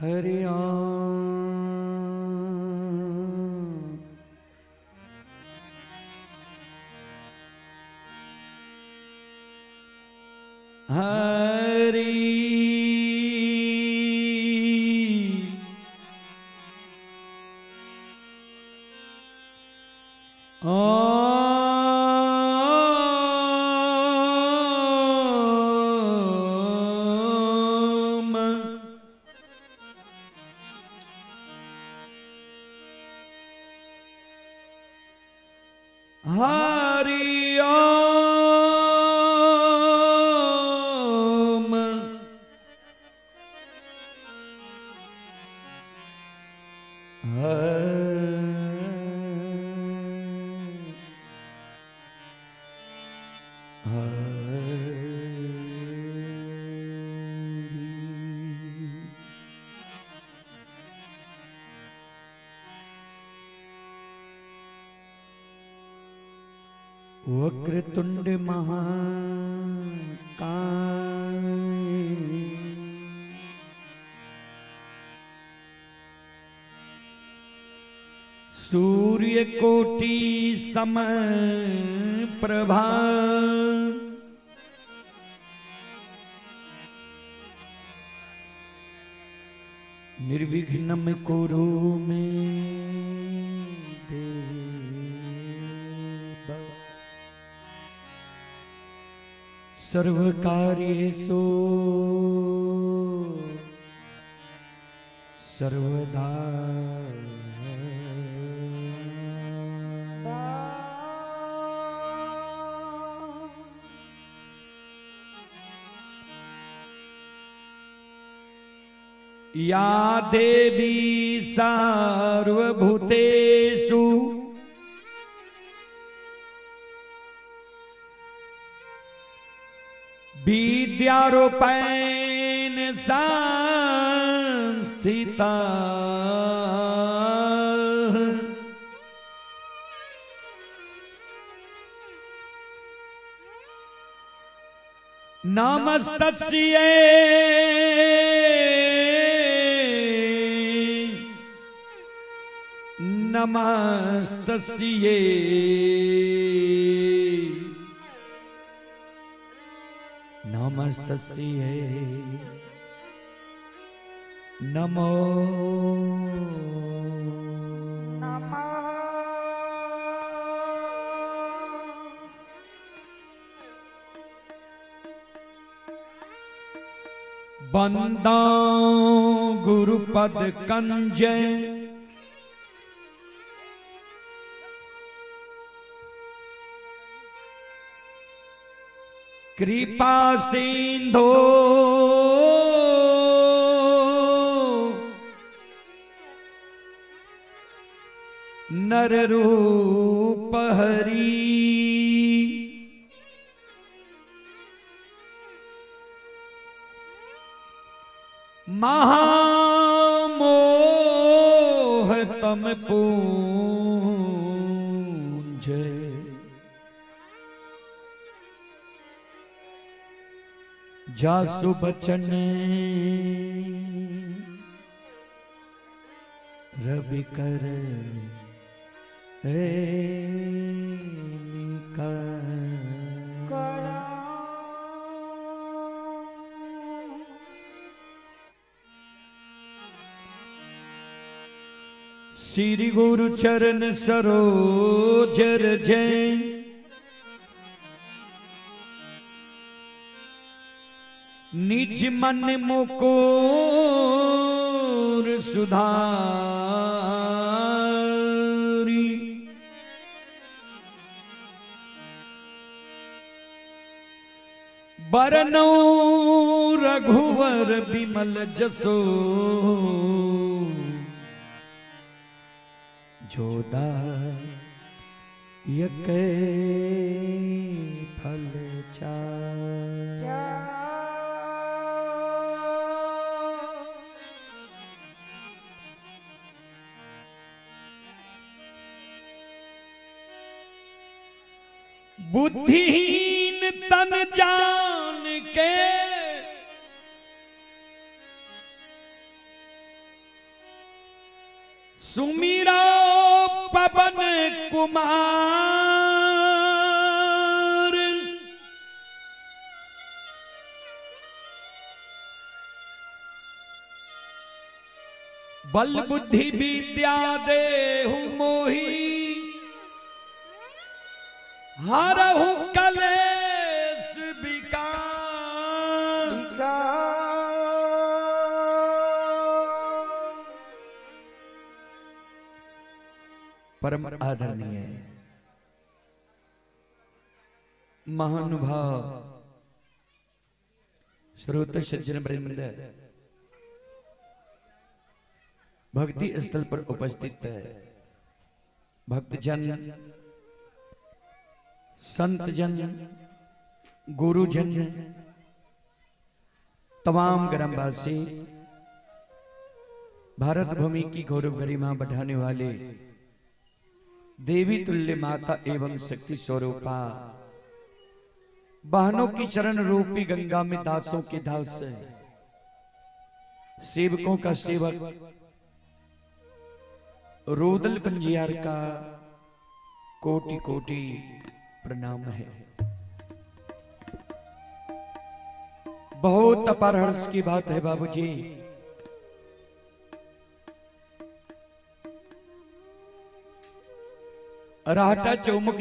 हरि हरि हरि ओम वक्रतुंड महाकाय सूर्य कोटि समप्रभा निर्विघ्नं कुरु मे देव सर्वकार्येषु सर्वदा या देवी सर्वभूतेषु विद्यारूपेण संस्थिता नमस्तस्यै नमस्तस्यै नमस्तस्यै नमो नमः बंदा गुरुपद कंज कृपा सिंधो नर रूप हरि महामोह तम पूंज जासु बचन रवि कर श्री गुरु चरण सरोज जय निज मन मुकुर सुधारी बरनौ रघुवर बिमल जसो जोदा यकै फल चार बुद्धिहीन तन जान के सुमीरा पवन कुमार बल बुद्धि विद्या देहु मोही हरहु कलेश विकार। परम आदरणीय महानुभाव श्रोता सज्जन वृंद भक्ति स्थल पर उपस्थित है भक्तजन संतजन गुरुजन तमाम ग्रामवासी भारत भूमि की गौरव गरिमा बढ़ाने वाले देवी तुल्य माता एवं शक्ति स्वरूपा बहनों की चरण रूपी गंगा में दासों के दास सेवकों का सेवक रोदल पंजियार का कोटि कोटि प्रणाम है। बहुत अपार हर्ष की बात है बाबूजी। राहटा चौमुख